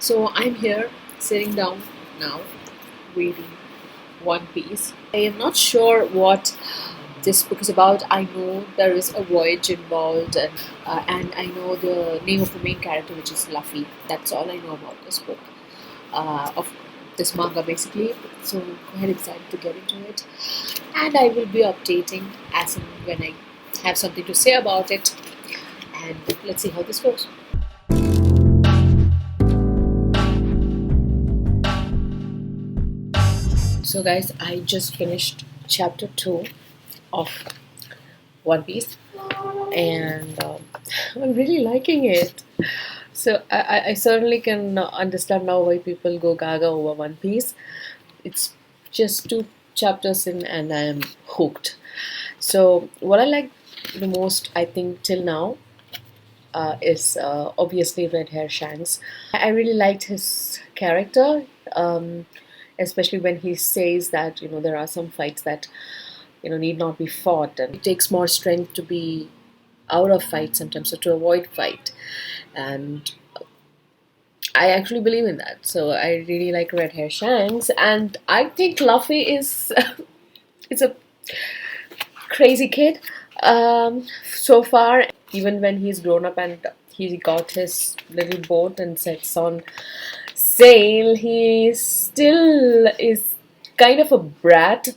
So I'm here sitting down now reading One Piece. I am not sure what this book is about. I know there is a voyage involved, and I know the name of the main character, which is Luffy. That's all I know about this book, of this manga basically. So go ahead, excited to get into it, and I will be updating as and when I have something to say about it. And let's see how this goes. So, guys, I just finished chapter 2 of One Piece, and I'm really liking it. So, I certainly can understand now why people go gaga over One Piece. It's just 2 chapters in, and I'm hooked. So, what I like the most, I think, till now, is obviously red hair Shanks. I really liked his character, especially when he says that there are some fights that need not be fought, and it takes more strength to be out of fight sometimes, or to avoid fight. And I actually believe in that. So I really like red hair Shanks, and I think Luffy is it's a crazy kid so far. Even when he's grown up and he got his little boat and sets on sail, he still is kind of a brat,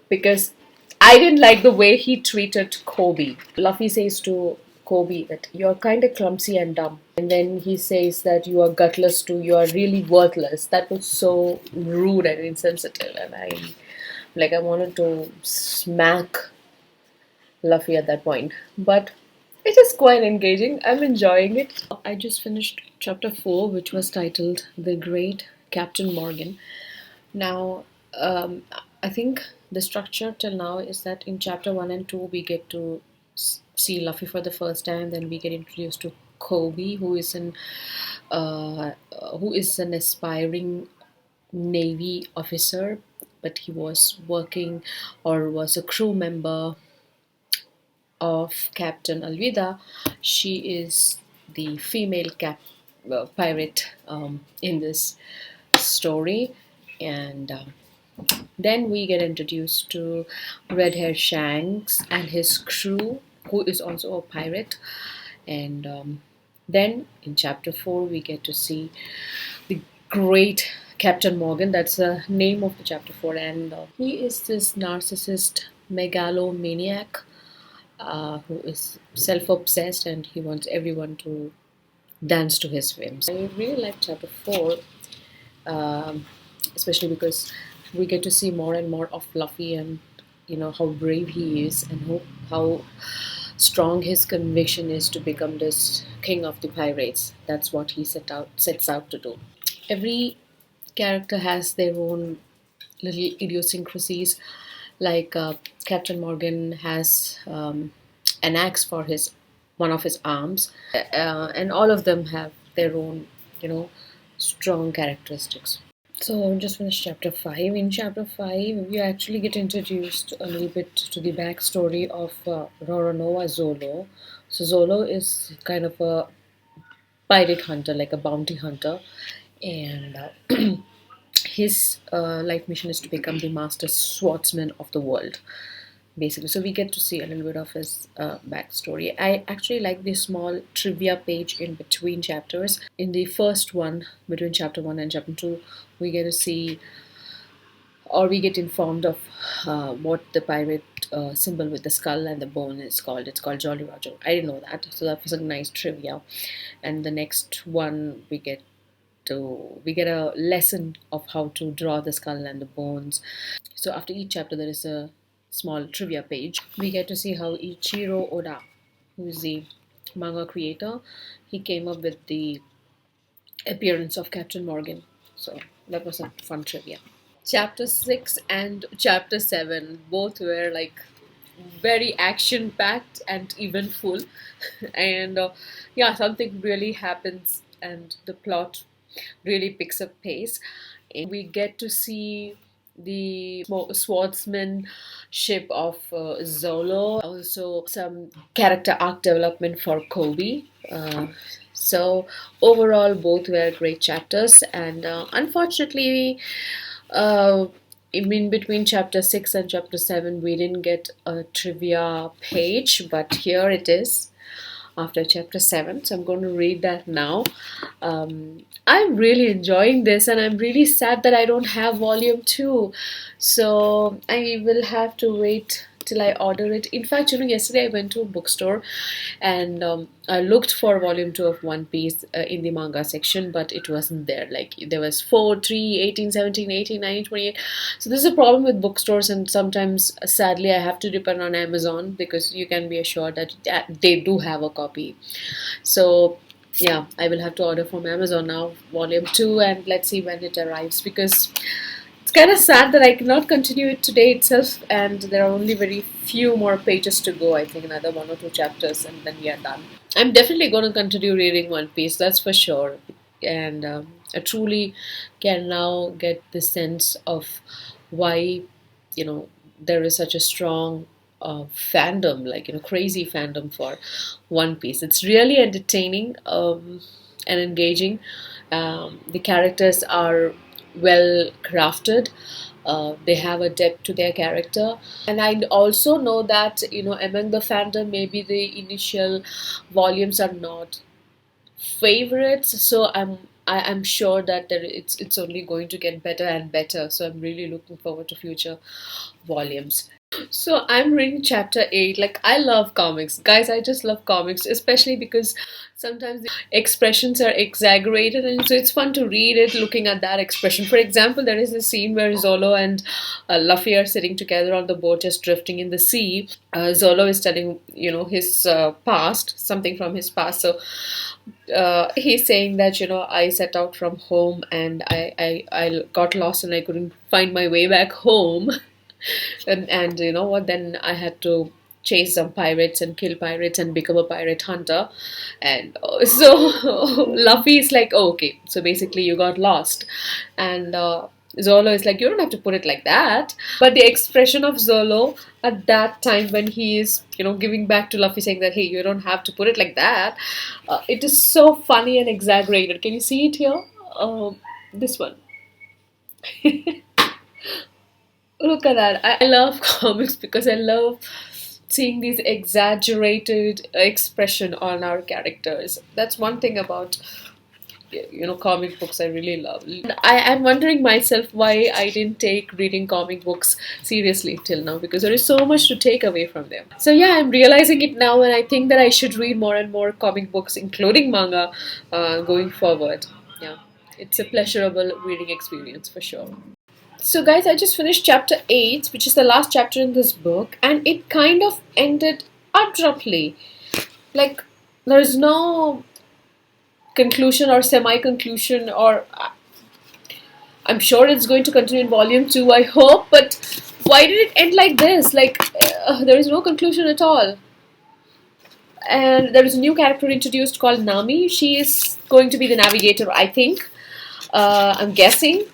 because I didn't like the way he treated Kobe. Luffy says to Kobe that you're kind of clumsy and dumb. And then he says that you are gutless too, you are really worthless. That was so rude and insensitive. And I wanted to smack Luffy at that point. But it is quite engaging. I'm enjoying it. I just finished chapter 4, which was titled The Great Captain Morgan. Now, I think the structure till now is that in chapter 1 and 2, we get to see Luffy for the first time, then we get introduced to Kobe, uh, who is an aspiring Navy officer, but he was working or was a crew member of Captain Alvida. She is the female pirate in this story, and then we get introduced to red hair Shanks and his crew, who is also a pirate. And then in chapter 4, we get to see the great Captain Morgan. That's the name of the chapter 4. And he is this narcissist megalomaniac who is self obsessed, and he wants everyone to dance to his whims. I really like chapter 4, um, especially because we get to see more and more of Luffy, and how brave he is, and how strong his conviction is to become this king of the pirates. That's what he sets out to do. Every character has their own little idiosyncrasies. Like Captain Morgan has an axe for his one of his arms, and all of them have their own, strong characteristics. So just finished chapter 5. In chapter 5, we actually get introduced a little bit to the backstory of Roronoa Zolo. So Zolo is kind of a pirate hunter, like a bounty hunter, and his life mission is to become the master swordsman of the world, basically. So we get to see a little bit of his backstory. I actually like this small trivia page in between chapters. In the first one, between chapter 1 and chapter 2, we get to see, or we get informed of what the pirate symbol with the skull and the bone is called. It's called Jolly Roger. I didn't know that, so that was a nice trivia. And the next one, we get a lesson of how to draw the skull and the bones. So after each chapter, there is a small trivia page. We get to see how Ichiro Oda, who is the manga creator, he came up with the appearance of Captain Morgan. So that was a fun trivia. Chapter 6 and chapter 7 both were like very action packed and eventful. And yeah, something really happens, and the plot really picks up pace. And we get to see the swordsmanship of Zolo, also some character arc development for Kobe. So overall, both were great chapters, and unfortunately, uh, in between chapter 6 and chapter 7, we didn't get a trivia page, but here it is after chapter 7. So I'm going to read that now. I'm really enjoying this, and I'm really sad that I don't have volume 2. So I will have to wait till I order it. In fact, yesterday I went to a bookstore and I looked for volume 2 of One Piece in the manga section, but it wasn't there. Like there was 4, 3, 18, 17, 18, 19, 28. So this is a problem with bookstores, and sometimes sadly I have to depend on Amazon because you can be assured that they do have a copy. So yeah, I will have to order from Amazon now, volume 2, and let's see when it arrives, because it's kind of sad that I cannot continue it today itself, and there are only very few more pages to go. I think another 1 or 2 chapters, and then we are done. I'm definitely going to continue reading One Piece, that's for sure. And I truly can now get the sense of why, there is such a strong fandom, like, crazy fandom for One Piece. It's really entertaining and engaging. The characters are well crafted. They have a depth to their character, and I also know that among the fandom, maybe the initial volumes are not favorites. So I'm sure that it's only going to get better and better. So I'm really looking forward to future volumes. So I'm reading chapter 8. Like, I love comics. Guys, I just love comics, especially because sometimes the expressions are exaggerated, and so it's fun to read it looking at that expression. For example, there is a scene where Zolo and Luffy are sitting together on the boat just drifting in the sea. Zolo is telling, his past, something from his past. So he's saying that, I set out from home and I got lost and I couldn't find my way back home. And you know what, then I had to chase some pirates and kill pirates and become a pirate hunter. And so Luffy is like, oh, okay, so basically you got lost. And Zolo is like, you don't have to put it like that. But the expression of Zolo at that time, when he is giving back to Luffy, saying that, hey, you don't have to put it like that, it is so funny and exaggerated. Can you see it here? This one. Look at that. I love comics because I love seeing these exaggerated expression on our characters. That's one thing about comic books I really love. I am wondering myself why I didn't take reading comic books seriously till now, because there is so much to take away from them. So yeah, I'm realizing it now, and I think that I should read more and more comic books, including manga, going forward. Yeah, it's a pleasurable reading experience for sure. So, guys, I just finished chapter 8, which is the last chapter in this book, and it kind of ended abruptly. Like, there's no conclusion or semi conclusion, or I'm sure it's going to continue in volume 2, I hope, but why did it end like this? Like, there is no conclusion at all. And there is a new character introduced called Nami. She is going to be the navigator, I think. I'm guessing.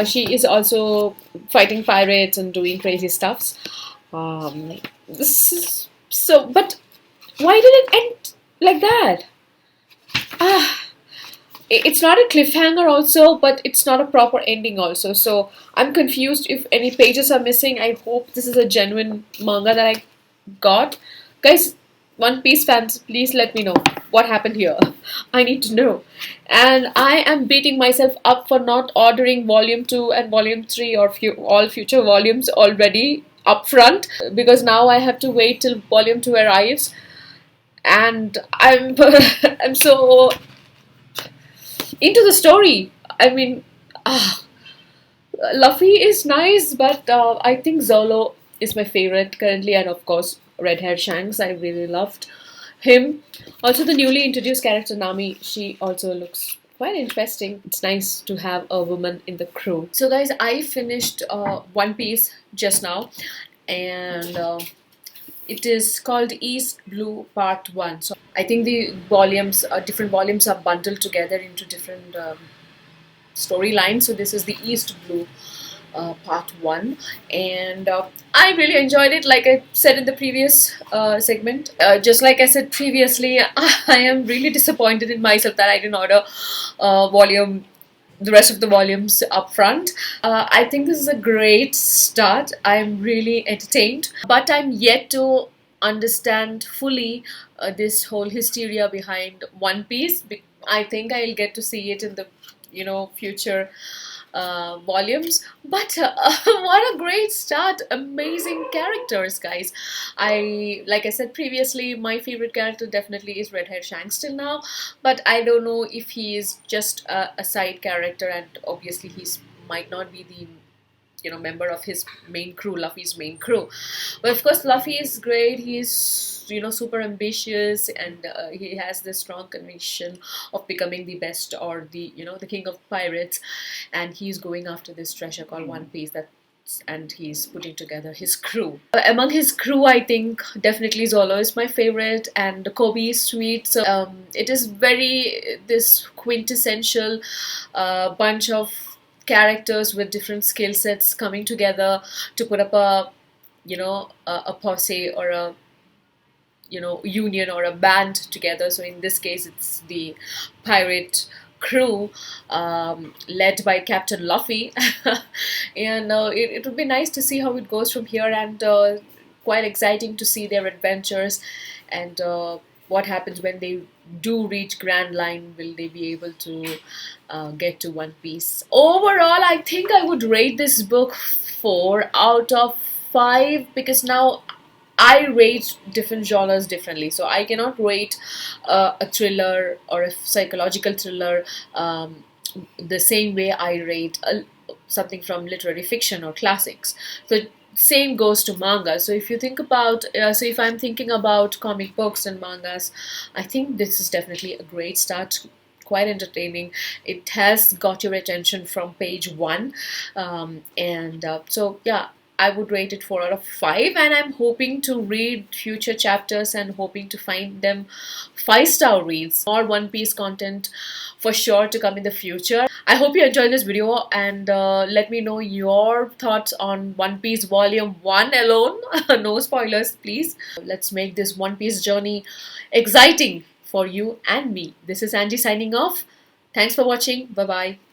She is also fighting pirates and doing crazy stuffs. This is so. But why did it end like that? It's not a cliffhanger also, but it's not a proper ending also. So I'm confused if any pages are missing. I hope this is a genuine manga that I got. Guys, One Piece fans, please let me know what happened here. I need to know. And I am beating myself up for not ordering volume 2 and volume 3 or all future volumes already upfront, because now I have to wait till volume 2 arrives. And I'm I'm so into the story. I mean, Luffy is nice, but I think Zolo is my favorite currently, and of course, red haired Shanks. I really loved him. Also, the newly introduced character Nami, she also looks quite interesting. It's nice to have a woman in the crew. So, guys, I finished One Piece just now, and it is called East Blue Part 1. So, I think the volumes, different volumes are bundled together into different storylines. So, this is the East Blue part 1, and I really enjoyed it. Like I said in the previous segment, just like I said previously, I am really disappointed in myself that I didn't order volume the rest of the volumes up front. I think this is a great start. I'm really entertained, but I'm yet to understand fully this whole hysteria behind One Piece. I think I'll get to see it in the future volumes. But what a great start! Amazing characters, guys. Like I said previously, my favorite character definitely is Red Hair Shanks till now, but I don't know if he is just a side character, and obviously he's might not be the member of his main crew, Luffy's main crew. But of course, Luffy is great. He's super ambitious, and he has this strong conviction of becoming the best, or the king of pirates, and he's going after this treasure called One Piece. And he's putting together his crew. Among his crew, I think definitely Zolo is my favorite, and Kobe is sweet. So it is very this quintessential bunch of characters with different skill sets coming together to put up a posse, or a union, or a band together. So in this case, it's the pirate crew, led by Captain Luffy. And it would be nice to see how it goes from here, and quite exciting to see their adventures, and what happens when they do reach Grand Line. Will they be able to get to One Piece? Overall, I think I would rate this book 4 out of 5, because now I rate different genres differently. So I cannot rate a thriller or a psychological thriller the same way I rate something from literary fiction or classics. So same goes to manga. So if you think about, so if I'm thinking about comic books and mangas, I think this is definitely a great start. Quite entertaining. It has got your attention from page 1, and so yeah, I would rate it 4 out of 5, and I'm hoping to read future chapters and hoping to find them 5-star reads. More One Piece content for sure to come in the future. I hope you enjoyed this video, and let me know your thoughts on One Piece Volume 1 alone. No spoilers, please. Let's make this One Piece journey exciting for you and me. This is Angie signing off. Thanks for watching. Bye bye.